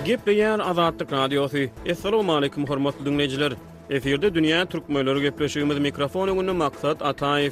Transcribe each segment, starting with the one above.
Gepleyen Azadlyk Radiosu. Assalamu alaykum hormatly dinleyijiler. Eferde dünýä türkmenleri gepleşigimiz mikrofon öňünde maksat Ataýew.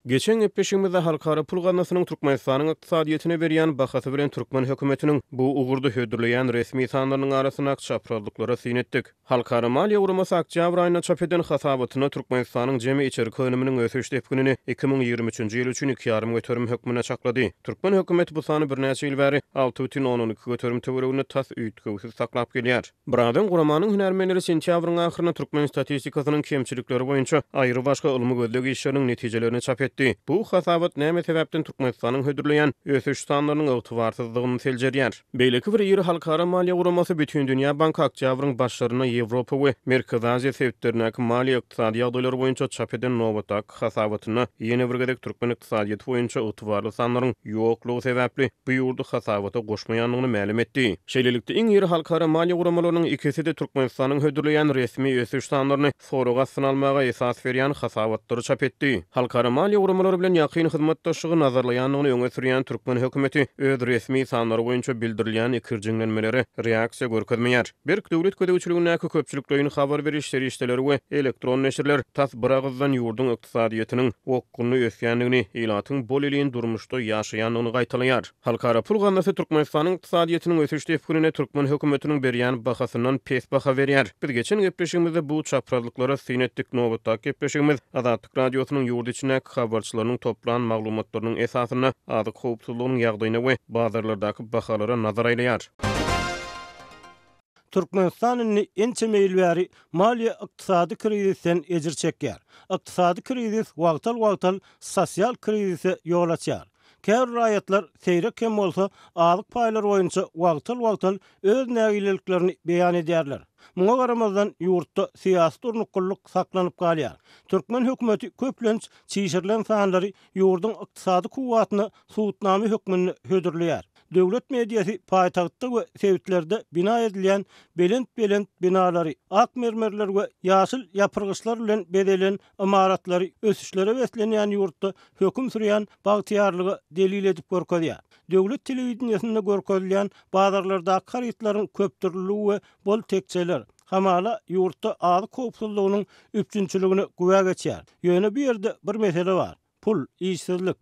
Geçen gepleşigimizde halkara pul ganasynyň Türkmenistanyň ykdysadyetine berýän bahasy bilen Türkmen hökümetiniň bu ugurdy hödürleýän resmi sanlarynyň arasyna çaprazlyklara synetdik. Halkara maliýe guramasy oktyabr aýyna çap eden hasabatyna Türkmenistanyň jemi içerik önüminiň ösüş depkinini 2023-nji ýyl üçin 2,5 götürüm hökmüne çaklady. Türkmen hökümeti bu sany bir näçe ýyl bäri 6,12 götürüm töweregini tas üýtgewsiz saklap gelýär. Buradan guramanyň hünärmenleri sentýabryň ahyryna Türkmen statistikasynyň kemçilikleri boýunça aýry başga ylmy gözlegi işleriniň netijelerini çap etdi. Bu hasabat näme sebäpden Türkmenistanyň hödürleýän ösüş sanlarynyň ygtybarsyzlygyny seljerýär. Beýleki bir ýyl halkara maliýe guramasy bütün dünýä bank oktýabryň başlaryna Ýewropa we Merkezi Aziýa sebäpleriniň maliýe ykdysady ýagdaýlary boýunça çap eden Novatak hasabatyna ýene bir gedek Türkmen ykdysadyety boýunça ygtybarly sanlaryň ýoklugy sebäpli bu ýurdu hasabata goşmaýanlygyny ma'lum etdi. Şeýlelikde iň ýyry halkara maliýe guramalarynyň ikisi de Türkmenistanyň hödürleýän resmi ösüş sanlaryny soraga synalmaga esas berýän hasabatlary çap etdi. Halkara maliýe guramalar bilen ýakyn hyzmatdaşlygy nazarlaýanlygyny öňe sürýän Türkmen hökümeti öz resmi sanlary boýunça bildirilýän ikirjiňlenmeleri reaksiýa görkezmeýär. Berk döwlet ködäwçiliginiň köpçüliklerini habar berişleri işleri we elektron neşirler tas biragızdan ýurdun ykdysadyetiniň okguny ösýänligini, ilatyň bol elin durmuşda ýaşaýanlygyny gaýtalaýar. Halkara pul ganasy Türkmenistanyň ykdysadyetiniň ösüş depkinine Türkmen hökümetiniň berýän bahasyndan pes baha berýär. Biz geçen gepleşigimizde bu çaprazlyklara synetdik. Nowatda gepleşigimiz Azadlyk Radiosynyň ýurdu içine habarçylarynyň toplan maglumatlarynyň esasyna azyk howpsuzlygynyň ýagdaýyna we bazarlardaky bahalara nazar aýlaýar. Türkmenistanyň ençe meýilbäri maliýe ykdysady krizisten ejir çekýär. Ykdysady krizis wagtal sosial krizise ýol açýar. Käbir raýatlar seýrek kem bolsa azyk paýlary boýunça wagtal öz nägileliklerini beýan edýärler. Muňa garamazdan ýurtda syýasy durnukullyk saklanyp galýar. Türkmen hökümeti köplenç çiğişirilen sanlary ýurdun ykdysady kuwwatyny suwutnamy hökmüne hödürleýär. Döwlet mediýasy paýtagtda we sewitlerde bina edilýän belent binalary, ak mermerler we ýaşyl ýapyrgyçlar bilen bedelen imaratlary ösüşlere beslenýän ýurtda höküm sürýän bagtyarlygy delil edip görkezýär. Döwlet telewizionyasynda görkezilýän bazarlardaky harytlaryň köpdürlügi we bol tekçeler hamala ýurtda azyk howpsuzlygynyň üçinçiligini güwä geçýär. Ýöne bir ýerde bir mesele bar. Pul, işsizlik.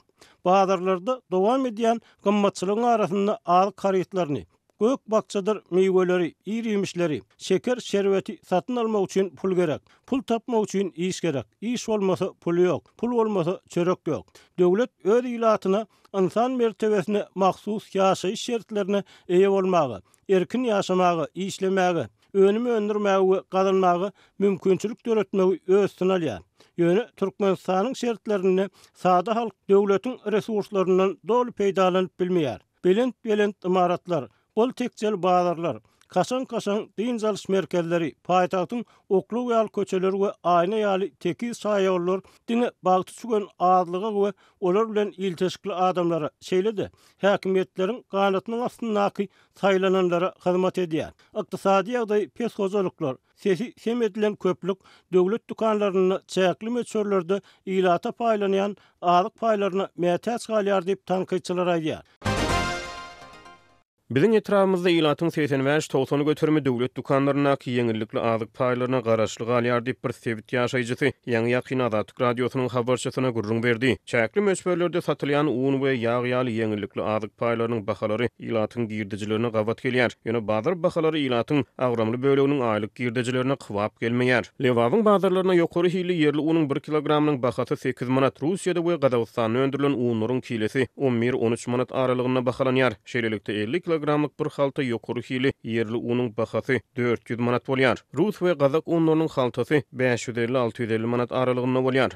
Bazarlarda dowam edýän gymmatçylygyň arasynda azyk harytlaryny, gök bakçadyr meýweleri, ýemişleri, şeker şerbeti satyn almak üçin pul gerek. Pul tapmak üçin iş gerek. İş bolmasa pul ýok. Pul bolmasa çörek ýok. Döwlet öz ilatyna, insan mertebesine mahsus ýaşaýyş şertlerine eýe bolmagy, erkin ýaşamagy, işlemägi, önümi öndürmägi we gazanmagy mümkinçilik döretmegi öz synalýar. Ýöne Türkmenistanyň şertlerini sada halk döwletiň resurslarynyň dolu peýdalanyp bilmeýär. Belent imaratlar, bol tekçel bazarlar, kaşan diň jalyş merkezleri, paýtagtyň oklu we köçeleri we aýna ýaly tekiz saýollar diňe bagty çügen azlygy we olar bilen ilteşikli adamlara şeýledi. Häkimetleriň ganatynyň astyndaky saýlananlara hyzmat edýär. Ykdysady ýagdaý pes hozalyklar, sesi semedilen köplük döwlet dukanlaryny çäkli meçhurlarda ilata paýlanýan azyk paýlaryna mätäç galýar diýip tanqyçylar aýdýar. Biziň etrafymyzda ilatyň 85-90 götürme döwlet dukanlarynaky ýeňillikli azyk paýlaryna garaşly galýar diýip bir sebit ýaşaýjysy ýaňy ýakyn Azadlyk Radiosynyň habarçysyna gurrun berdi. Çäkli meçhurlerde satylýan un we ýag ýaly ýeňillikli azyk paýlarynyň bahalary ilatyň girdijilerine gawat gelýär. Ýöne bazar bahalary ilatyň agramly böleginiň aýlyk girdijilerine kwap gelmeýär. Lewawyň bazarlaryna ýokary hili ýerli unyň 1 kilogramynyň bahasy 8 manat, Russiýada we Gazagystanda öndürilen unlaryň kilesi 11-13 manat aralygyna bahalanýar. Şeýlelikde 50 kilogramlyk bir halta ýokary hili ýerli unyň bahasy 400 manat bolýar. Rus we Gazak unlarynyň haltasy 550-650 manat aralygynda bolýar.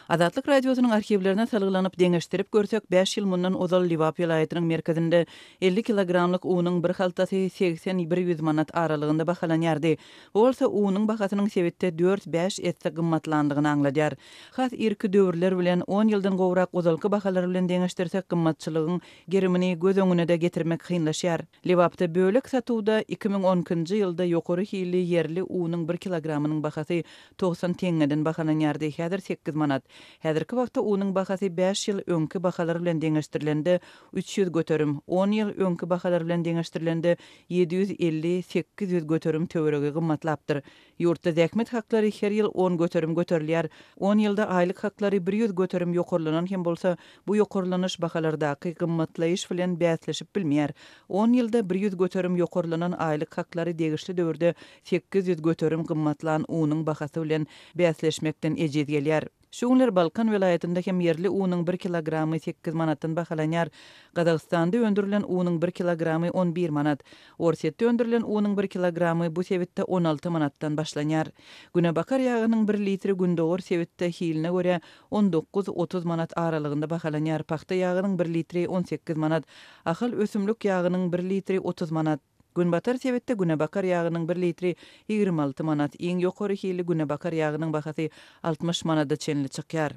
Azadlyk Radiosynyň arhivlerine salgylanyp deňeşdirip görsek 5 ýyl mundan Ozal Liwap ýylatynyň merkezinde 50 kilogramlyk unyň bir haltasy 80-100 manat aralygynda bahalanýardy. Bolsa unyň bahasynyň sebäpde 4-5 etse gymmatlandygyny aňladýar. Has irki döwürler bilen 10 ýyldan gowrak ozalky bahalary bilen deňeşdirsek gymmatçylygyň gerimini göz öňüne de getirmek kynlaşýar. Liwapda bölek satywda 2010-njy ýylda ýokary hili ýerli unyň 1 kilogramynyň bahasy 90 teňeden bahalanýardy. Häzir 8 manat. Häzirki wagtda unyň bahasy 5 ýyl öňki bahalar bilen deňeşdirilende 300 göterim, 10 ýyl öňki bahalar bilen deňeşdirilende 750-800 göterim töweregi gymmatlapdyr. Ýurtda zäkmet haklary her ýyl 10 göterim göterilýär. 10 ýylda aýlyk haklary 100 göterim ýokurlanan hem bolsa, bu ýokurlanyş bahalardaky gymmatlaýyş bilen bäsleşip bilmeýär. 10 ýylda 100 göterim ýokurlanan aýlyk haklary degişli döwürde 800 göterim gymmatlan unyň bahasy bilen bäsleşmekden ejid gelýär. Şuňlar Balkan welaýatynda hem yerli unyň 1 kilogramy 8 manatdan bahalanýar. Gazagstanda öndürilen unyň 1 kilogramy 11 manat. Orsetde öndürilen unyň 1 kilogramy bu sebitde 16 manatdan başlanýar. Günebakar ýagynyň 1 litri gündogor sebitde hiline görä 19-30 manat aralygynda bahalanýar. Paxta ýagynyň 1 litri 18 manat. Ahyl ösümlük ýagynyň 1 litri 30 manat. Günbatar sebetde günebakar ýagynyň 1 litri 26 manat. Iň ýokary hili günebakar ýagynyň bahasy 60 manada çenli çykýar.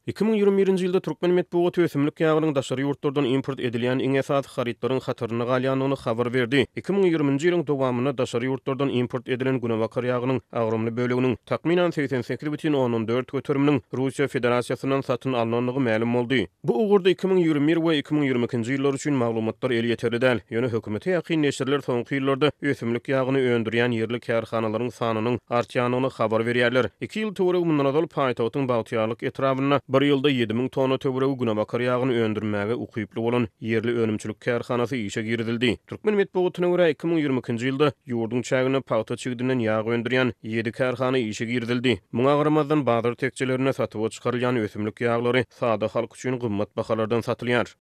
2021-nji ýylda Türkmen medeniýet ösümlik ýagynyň daşary ýurtlardan import edilýän iň esasy harytlaryň hatyryny galýanyny habar berdi. 2020-nji ýylyň dowamyna daşary ýurtlardan import edilen günebakar ýagynyň agrymly böleginiň takminan 88,4 göteriminiň Russiýa Federasiýasynyň satyn alınanlygy ma'lum boldy. Bu ugurda 2021 we 2022-nji ýyllar üçin maglumatlar el ýeterli däl. Ýöne hökümete ýakyn neşirler soňky ýyllarda ösümlik ýagyny öndürýän yerli kärhanalaryň sanynyň artýanyny habar berýärler. 2 ýyl töwereg mundan azal paýtagtyň Baltiýalyk etrabyna bir ýylda 7000 tonna töwereg günebakar ýagyny öndürmäge ukyply bolan yerli önümçilik kärhanasy işe girdildi. Türkmen medeniýetyne görä 2022-nji ýylda ýurdun çägine paýta çygdynyň ýag öndürýän 7 kärhana işe girdildi. Muňa garamazdan bazar tekçilerine satyp çykarylýan ösümlik ýaglary sada halk üçin gymmat bahalardan satylýar.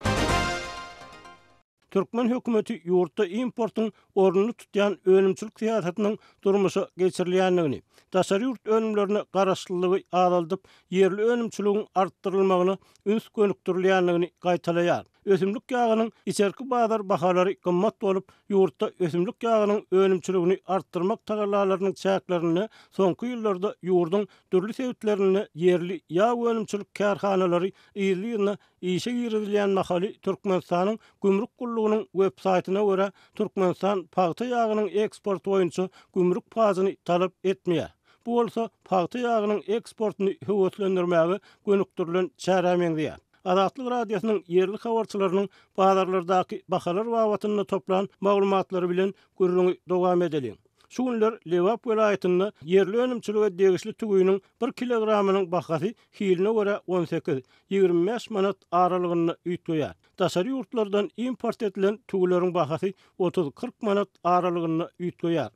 Türkmen hökümeti ýurtda importyň ornuny tutýan önümçilik siýasatynyň durmuşa geçirilýändigini, daşary ýurt önümlerine garaşlylygy azalyp, yerli önümçiligiň artdyrylmagyny üns gönükdirilýändigini gaýtalaýar. Ösümlik ýagynyň içerki bazar bahalary gymmat bolup, ýurtda ösümlik ýagynyň önümçiligini artdyrmak tagallalarynyň çäklerini soňky ýyllarda ýurdun dürli sebitlerini yerli ýag önümçilik kärhanalary ýylyna işe girilýän mahaly Türkmenistanyň gümrük gullugynyň web saýtyna görä Türkmenistan paýta ýagynyň eksport boýunça gümrük pazyny talap etmeýär. Bu bolsa paýta ýagynyň eksportyny höwetlendirmäge gönükdirilen çäremeňdir. Azatlyk radiosynyň yerli habarçylarynyň bazarlardaky bahalar wawatyny toplan maglumatlary bilen görüňi dowam edelim. Şu günler Lewap welaýatynda yerli önümçilige degişli tügüýüniň 1 kilogramynyň bahasy hiline görä 18-25 manat aralygyny üýtýär. Daşary ýurtlardan import edilen tügüleriň bahasy 30-40 manat aralygyny üýtýär.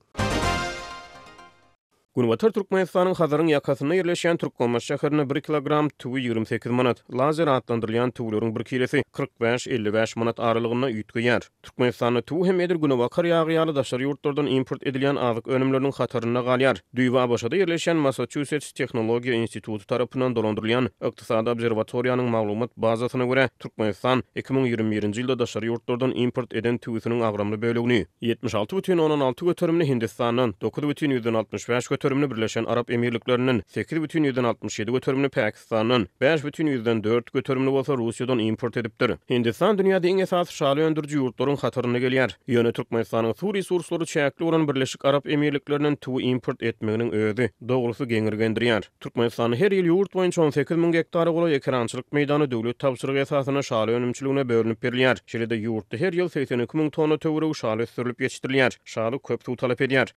Günbatar Türkmenistanyň Hazaryň ýakasyna ýerleşýän Türkmenbaş şäherine 1 kilogram tügü 28 manat, lazer adlandyrylýan tügüleriň 1 kilesi 45-55 manat aralygyna üýtgýär. Türkmenistanyň tügü hem edir günebakar ýagy daşary ýurtlardan import edilýän azyk önümleriniň hatyryna galýar. Düýba başada ýerleşýän Massachusetts Teknologiýa Institutu tarapyndan dolandyrylýan ykdysady obserwatoriýanyň maglumat bazasyna görä, Türkmenistan 2021-nji ýylda daşary ýurtlardan import eden tügüsiniň agrymly bölegini 76,16 göterimli Hindistandan, 9,65 göterimli Birleşen Arap Emirliklerinden, 8,67 göterimli Pakistandan, 5,4 göterimli bolsa Russiýadan import edipdir. Hindistan dünýäde iň esasy şaly öndürjü ýurtlaryň hatyryna gelýär. Ýöne Türkmenistanyň su resurslary çäkli bolan Birleşik Arap Emirliklerinden tügü import etmeginiň özi dogrusu geňirgendirýär. Türkmenistan her ýyl ýurt boýunça 18.000 hektara gola ekrançylyk meýdany döwlet tapşyrygy esasyna şaly önümçiligine bölünip berilýär. Şeýle-de ýurtda her ýyl 82.000 tonna töwereg şaly ösürilip ýetişdirilýär. Şaly köp suw talap edýär.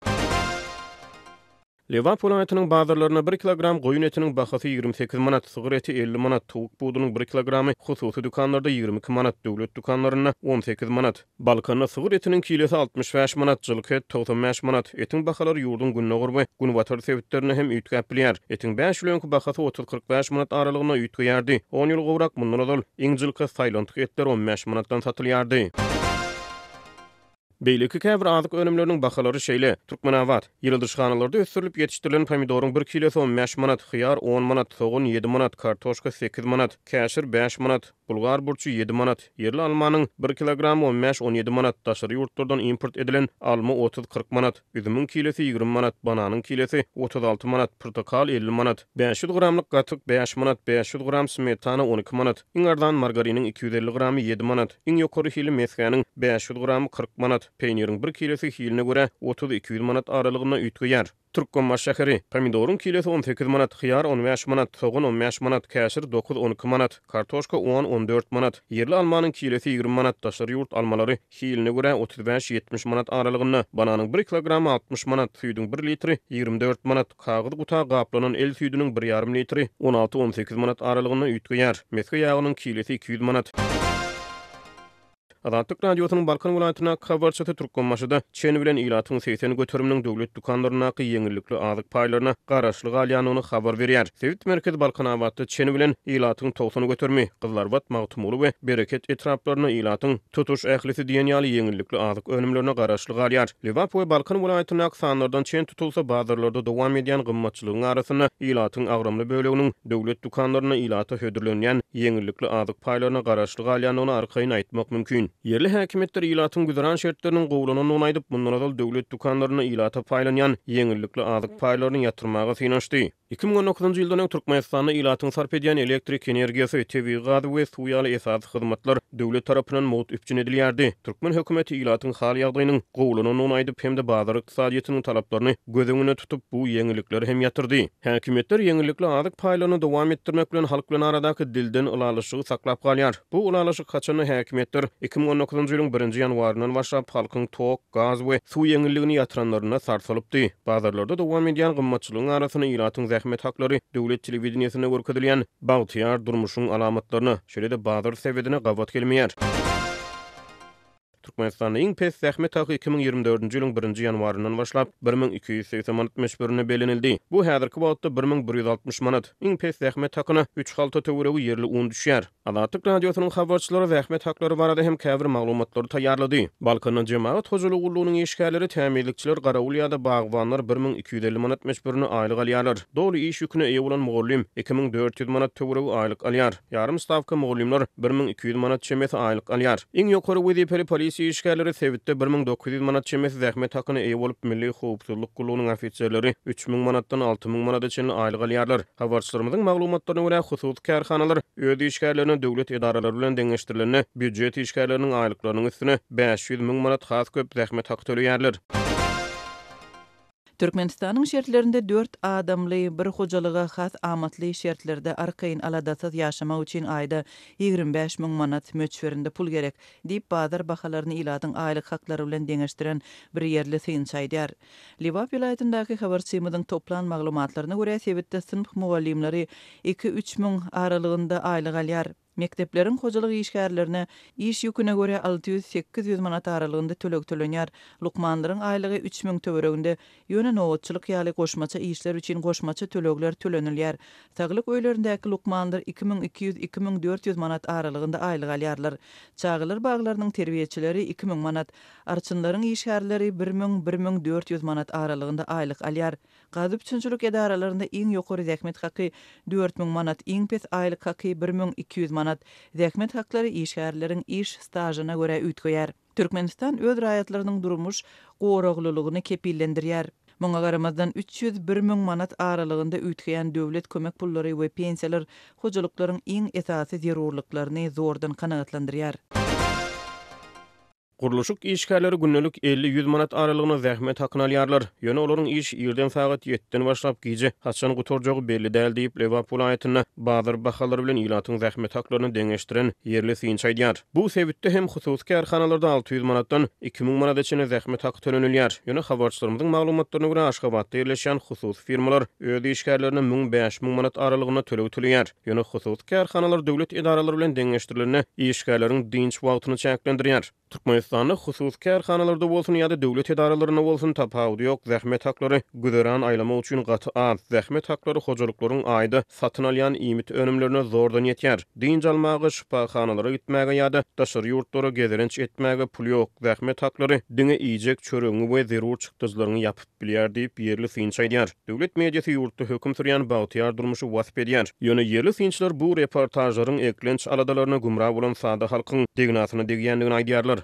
Lewap welaýatynyň bazarlaryna 1 kilogram goýun etiniň bahasy 28 manat, sygyr eti 50 manat, towuk budunyň 1 kilogramy hususy dükanlarda 22 manat, döwlet dükanlaryna 18 manat. Balkanda sygyr etiniň kilesi 65 manat, jylyk et 95 manat. Etiň bahalary ýurdun günne günbatar sebitlerine hem üýtgäp bilýär. Etiň 5 ýylynky bahasy 30-45 manat aralygyna üýtgärdi. 10 ýyl gowrak mundan azal iňjilki Taýland etler 15 manatdan satylýardy. Beýleki käbir azyk önümleriniň bahalary şeýle. Türkmenawat ýyldyrşganalarda ösürilip ýetişdirilen pomidoryň 1 kilesi 15 manat, hyýar 10 manat, soğan 7 manat, kartoşka 8 manat, käşir 5 manat, bulgar burçu 7 manat, yerli almanyň 1 kilogramy 15-17 manat, daşary ýurtlardan import edilen alma 30-40 manat, üzümüň kilesi 20 manat, bananyň kilesi 36 manat, portakal 50 manat, 500 gramlyk gatyk 5 manat, 500 gram smetana 12 manat, iňardan margariniň 250 gramy 7 manat, iň ýokary hili meskäniň 500 gramy 40 manat, peýnirin 1 kilosi hiline göre 30-200 manat aralygyna üýtgeýär. Türkmenmar şäheri, pomidorun kilosi 18 manat, hyýar 15 manat, soğan 15 manat, käşir 9-12 manat, kartoşka 10-14 manat, yerli almanyň kilosi 20 manat, daşary ýurt almalary hiline göre 35-70 manat aralygyna, bananyň 1 kilogramy 60 manat, süýdüň 1 litri 24 manat, kagyz guta gaplanan el süýdüniň 1,5 litri 16-18 manat aralygyna üýtgeýär. Meske ýagynyň kilosi 200 manat. Adatlyk radiosynyň Balkan welaýatyna habarçysy Türkmenmaşyda çeni bilen ilatyň 80 götürüminiň döwlet dukanlaryna ýeňillikli azyk paýlaryna garaşlyk alýanyny habar berýär. Sewit merkezi Balkan abatda çeni bilen ilatyň 90 götürmi, Gyzlarbat, Magtumuly we Bereket etraplaryna ilatyň tutuş ählisi diýen ýaly ýeňillikli azyk önümlerine garaşlyk alýar. Lewap we Balkan welaýatyna sanlardan çen tutulsa bazarlarda dowam edýän gymmatçylygyň arasyna ilatyň agramly böleginiň döwlet dukanlaryna ilata hödürlenýän ýeňillikli azyk paýlaryna garaşlyk alýanyny arkaýyn aýtmak mümkin. Yerli häkimetler ilatyň güzäran şertleriniň gowlunyny onaýdyp, bundan azal döwlet dukanlaryna ilata paýlanýan ýeňillikli azyk paýlaryny ýatyrmaga synaşdy. 2019-njy ýyldan Türkmenistanda ilatyň sarp edýän elektrik energiýasy, tebii gaz we suw ýaly esasy hyzmatlar döwlet tarapyndan mowt üpjün edilýärdi. Türkmen hökümeti ilatyň hal ýagdaýynyň gowlunyny onaýdyp hem de bazar ykdysadyýetynyň talaplaryny göz öňüne tutup bu ýeňillikleri hem ýatyrdy. Häkimetler ýeňillikli azyk paýlaryny dowam etdirmek bilen halk bilen aradaky dilden ulalyşygy saklap galýar. Bu ulalyşyk kaçany häkimetler 2019-njy ýylyň 1-nji ýanwaryndan başlap halkyň tok, gaz we suw ýeňilligini ýatyranlaryna sarsalypdy. Bazarlarda dowam edýän gymmatçylygyň arasyna ilatyň zähmet haklary döwlet telewizionyna görkezilýän bagtyar durmuşyň alamatlaryny, şeýle de bazar sebedine gawat gelmeýär. Türkmenistanyň iň pes zähmet haky 2024-nji ýylyň 1-nji ýanwaryndan başlap 1280 manat meşberine belenildi. Bu häzirki wagtda 1160 manat. Iň pes zähmet hakyna 3 halta töweregi yerli un düşýär. Adatlyk radiosynyň habarçylary zähmet haklary barada hem käbir maglumatlary taýýarlady. Balkanyň jemaat hojalygy gullugynyň işgärleri täminlikçiler Garawul ýa-da bagwanlar 1250 manat meşberine aýlyk alýarlar. Dogry iş ýüküne eýe bolan mugullim 2400 manat töweregi aýlyk alýar. Ýarym stavka mugullimler 1200 manat çemesi aýlyk alýar. Iň ýokary wezipeli polisiýa işgärleri Sewitde 1900 manat çemesi zähmet hakyny eýe bolup milli howpsuzlyk gullugynyň ofitserleri 3000 manatdan 6000 manat çenli aýlyk alýarlar. Habarçylarymyzyň maglumatlaryna görä hususy kärhanalar öz işgärlerini döwlet edaralary bilen deňeşdirilenne büdjet işgärleriniň aýlyklarynyň üstüne 500 000 manat has köp zähmet hak töleýärler. Türkmenistanyň şertlerinde 4 adamly bir hojalyga has amatly şertlerde arkaýyn aladasyz ýaşamak üçin aýda 25 000 manat möçberinde pul gerek diýip bazar bahalaryny ilatyň aýlyk haklary bilen deňeşdiren bir ýerli synçaýdýar. Lewap vilayatyndaky habarçymyzyň toplan maglumatlaryna görä Sewitde sınıf mugallimleri 2-3 000 aralygynda aýlyk alýar. Mektepleriň hojalyk işgärlerine iş ýüküne görä 600-800 manat aralygynda tölek tölenýär. Lukmanlaryň aýlygy 3000 töwereginde ýöne nowatçylyk ýaly goşmaça işler üçin goşmaça tölekler tölenilýär. Saglyk öýlerindäki lukmanlar 2200-2400 manat aralygynda aýlyk alýarlar. Çağılar baglarynyň terbiýeçileri 2000 manat, arçynlaryň işgärleri 1000-1400 manat aralygynda aýlyk alýar. Gaz üçinçilik edaralarynda iň ýokary zähmet haky 4000 manat, iň pes aýlyk haky 1200 manat. Zähmet haklary işgärleriň iş stajyna görä üýtgeýär. Türkmenistan öz raýatlarynyň durmuş goraglylygyny kepillendirýär. Muňa garamazdan 301 000 manat aralygynda üýtgeýän döwlet kömek pullary we pensiýalar hojalyklaryň iň esasy zerurlyklaryny zordan kanagatlandyrýar. Guruluşyk işgärleri günnelik 50-100 manat aralygyna zähmet hakyny alýarlar. Ýöne olaryň iş ýerden sagat 7-den başlap gije haçan gutorjagy belli däl diýip Lewap welaýatyna bazar bahalary bilen ilatyň zähmet haklaryny deňeşdiren yerli synçaýdýar. Bu sebitde hem hususy kärhanalarda 600 manatdan 2000 manat çene zähmet haky tölenilýär. Ýöne habarçylarymyzyň maglumatlaryna görä Aşgabatda ýerleşen hususy firmalar öz işgärlerini 1000-5000 manat aralygyna tölek töleýär. Ýöne hususy kärhanalar döwlet edaralary bilen deňeşdirilenne işgärleriň dinç wagtyny çäklendirýär. Türkmenistanda hususy kärhanalarda bolsun ýa-da döwlet edaralaryna bolsun tapawudy ýok zähmet haklary güderan aýlama üçin gaty az. Zähmet haklary hojalyklaryň aýda satyn alýan iýmit önümlerine zordan ýetýär. Dinç almagy şifahanalaryna gitmäge ýa-da daşary ýurtlara gezerenç etmäge pul ýok. Zähmet haklary diňe iýjek çöreňi we zerur çykdyjlaryny ýapyp bilýär diýip yerli synçaýdýar. Döwlet mediýasy ýurtda höküm sürýän bagtyar durmuşy wasp edýär. Ýöne yerli synçylar bu reportajlaryň eklenç aladalaryna gumra bolan sada halkyň degnasyny degýändigini aýdýarlar.